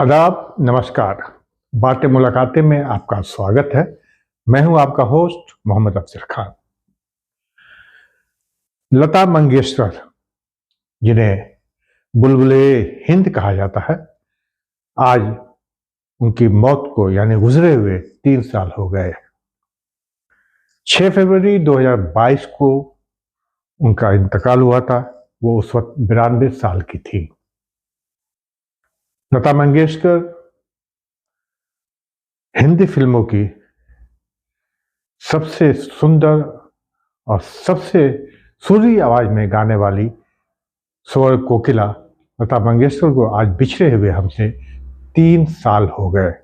आदाब, नमस्कार। बातें मुलाकातें में आपका स्वागत है। मैं हूं आपका होस्ट मोहम्मद अफजल खान। लता मंगेशकर, जिन्हें बुलबुले हिंद कहा जाता है, आज उनकी मौत को यानी गुजरे हुए 3 साल हो गए। 6 फरवरी 2022 को उनका इंतकाल हुआ था। वो उस वक्त 92 साल की थी। लता मंगेशकर हिंदी फिल्मों की सबसे सुंदर और सबसे सुरीली आवाज में गाने वाली स्वर कोकिला लता मंगेशकर को आज बिछड़े हुए हमसे 3 साल हो गए।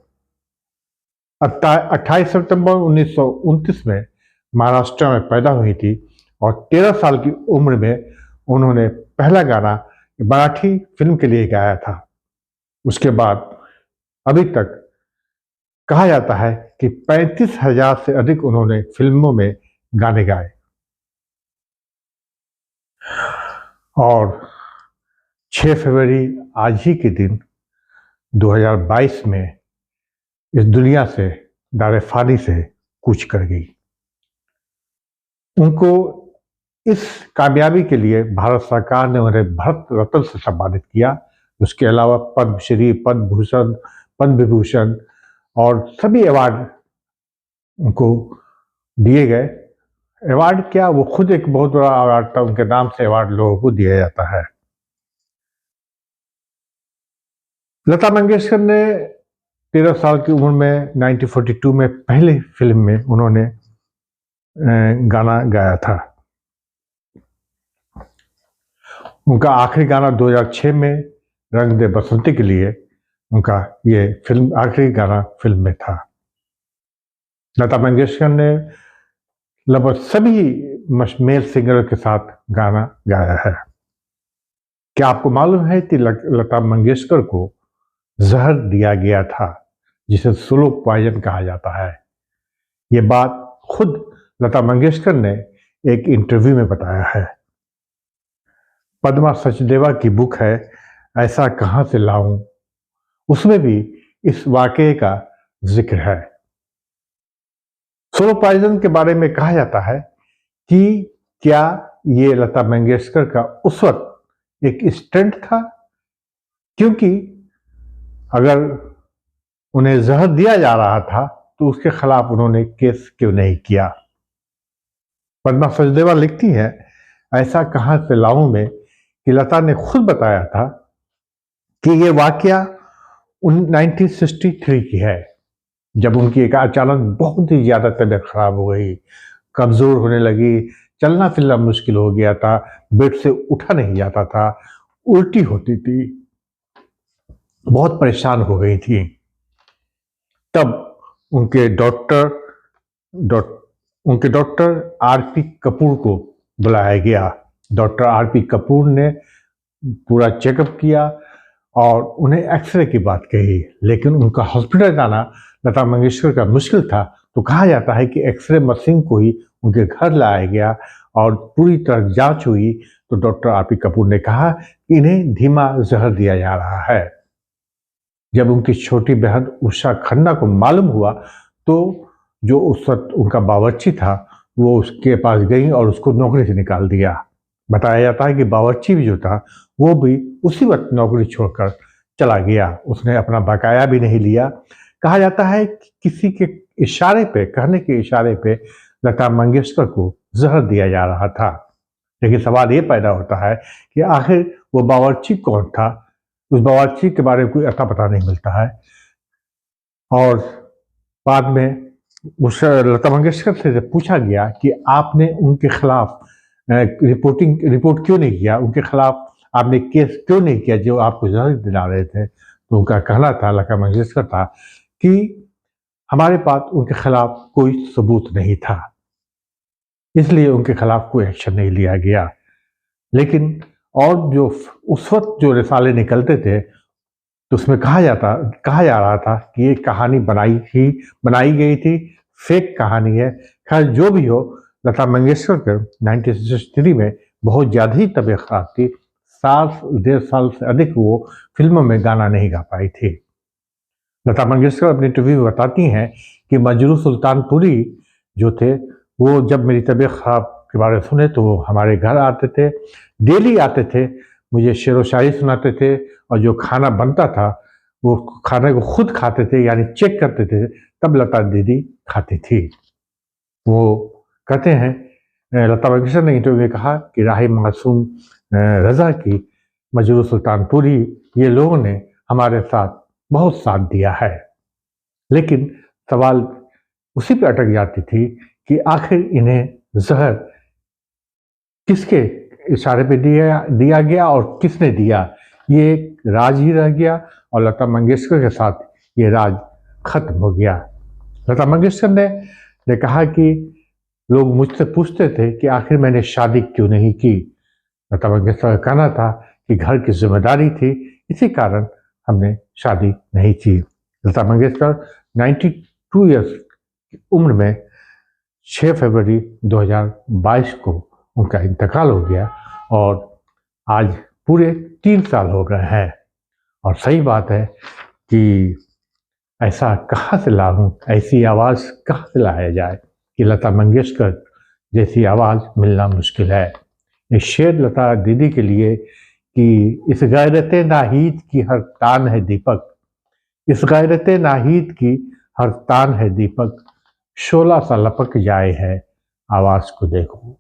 28 सितंबर 1929 में महाराष्ट्र में पैदा हुई थी और 13 साल की उम्र में उन्होंने पहला गाना मराठी फिल्म के लिए गाया था। उसके बाद अभी तक कहा जाता है कि 35,000 से अधिक उन्होंने फिल्मों में गाने गाए और 6 फरवरी आज ही के दिन 2022 में इस दुनिया से दारे फानी से कूच कर गई। उनको इस कामयाबी के लिए भारत सरकार ने उन्हें भारत रत्न से सम्मानित किया। उसके अलावा पद्मश्री, पद्म भूषण, पद्म विभूषण और सभी अवार्ड उनको दिए गए। अवार्ड क्या, वो खुद एक बहुत बड़ा अवार्ड था। उनके नाम से अवार्ड लोगों को दिया जाता है। लता मंगेशकर ने 13 साल की उम्र में 1942 में पहली फिल्म में उन्होंने गाना गाया था। उनका आखिरी गाना 2006 में रंग दे बसंती के लिए उनका ये फिल्म आखिरी गाना फिल्म में था। लता मंगेशकर ने लगभग सभी मेल सिंगर के साथ गाना गाया है। क्या आपको मालूम है कि लता मंगेशकर को जहर दिया गया था, जिसे स्लो पॉइजन कहा जाता है? ये बात खुद लता मंगेशकर ने एक इंटरव्यू में बताया है। पद्मा सचदेवा की बुक है ऐसा कहां से लाऊं, उसमें भी इस वाकये का जिक्र है। स्लो पॉइजन के बारे में कहा जाता है कि क्या ये लता मंगेशकर का उस वक्त एक स्टंट था, क्योंकि अगर उन्हें जहर दिया जा रहा था तो उसके खिलाफ उन्होंने केस क्यों नहीं किया। पद्मा सचदेवा लिखती हैं ऐसा कहां से लाऊं में कि लता ने खुद बताया था कि ये वाकया 1963 की है, जब उनकी एक अचानक बहुत ही ज्यादा तबीयत खराब हो गई, कमजोर होने लगी, चलना फिरना मुश्किल हो गया था, बेड से उठा नहीं जाता था, उल्टी होती थी, बहुत परेशान हो गई थी। तब उनके डॉक्टर आरपी कपूर को बुलाया गया। डॉक्टर आरपी कपूर ने पूरा चेकअप किया और उन्हें एक्सरे की बात कही, लेकिन उनका हॉस्पिटल जाना लता मंगेशकर का मुश्किल था। तो कहा जाता है कि एक्सरे मशीन को ही उनके घर लाया गया और पूरी तरह जांच हुई तो डॉक्टर आरपी कपूर ने कहा कि इन्हें धीमा जहर दिया जा रहा है। जब उनकी छोटी बहन उषा खन्ना को मालूम हुआ तो जो उस वक्त उनका बावर्ची था वो उसके पास गई और उसको नौकरी से निकाल दिया। बताया जाता है कि बावर्ची भी जो था वो भी उसी वक्त नौकरी छोड़कर चला गया, उसने अपना बकाया भी नहीं लिया। कहा जाता है कि किसी के इशारे पे, कहने के इशारे पे लता मंगेशकर को जहर दिया जा रहा था। लेकिन सवाल ये पैदा होता है कि आखिर वो बावर्ची कौन था? उस बावर्ची के बारे में कोई अता पता नहीं मिलता है। और बाद में उस लता मंगेशकर से जब पूछा गया कि आपने उनके खिलाफ रिपोर्ट क्यों नहीं किया, उनके खिलाफ आपने केस क्यों नहीं किया जो आपको जहर दिला रहे थे, तो उनका कहना था, लता मंगेशकर था, कि हमारे पास उनके खिलाफ कोई सबूत नहीं था, इसलिए उनके खिलाफ कोई एक्शन नहीं लिया गया। लेकिन और जो उस वक्त जो रिसाले निकलते थे तो उसमें कहा जा रहा था कि ये कहानी बनाई गई थी, फेक कहानी है। खैर जो भी हो, लता मंगेशकर के 1963 में बहुत ज़्यादा ही तबीयत खराब थी। 1.5 साल से अधिक वो फिल्मों में गाना नहीं गा पाई थी। लता मंगेशकर अपने इंटरव्यू में बताती हैं कि मंजरू सुल्तानपुरी जो थे वो जब मेरी तबीयत खराब के बारे में सुने तो वो हमारे घर आते थे, डेली आते थे, मुझे शेर व शायरी सुनाते थे और जो खाना बनता था वो खाने को खुद खाते थे, यानी चेक करते थे, तब लता दीदी खाती थी। वो कहते हैं, लता मंगेशकर ने इंटरव्यू में कहा कि राही मासूम रज़ा की, मंजरू सुल्तानपुरी, ये लोगों ने हमारे साथ बहुत साथ दिया है। लेकिन सवाल उसी पे अटक जाती थी कि आखिर इन्हें जहर किसके इशारे पे दिया गया और किसने दिया, ये एक राज ही रह गया और लता मंगेशकर के साथ ये राज खत्म हो गया। लता मंगेशकर ने कहा कि लोग मुझसे पूछते थे कि आखिर मैंने शादी क्यों नहीं की। लता मंगेशकर का कहना था कि घर की जिम्मेदारी थी, इसी कारण हमने शादी नहीं की। लता मंगेशकर 92 ईयर्स की उम्र में 6 फरवरी 2022 को उनका इंतकाल हो गया और आज पूरे 3 साल हो गए हैं। और सही बात है कि ऐसा कहाँ से लाऊं, ऐसी आवाज़ कहाँ से लाया जाए कि लता मंगेशकर जैसी आवाज़ मिलना मुश्किल है। एक शेर लता दीदी के लिए कि इस गैरत नाहीद की हर तान है दीपक, इस गैरत नाहीद की हर तान है दीपक, शोला सा लपक जाए है आवाज़ को देखो।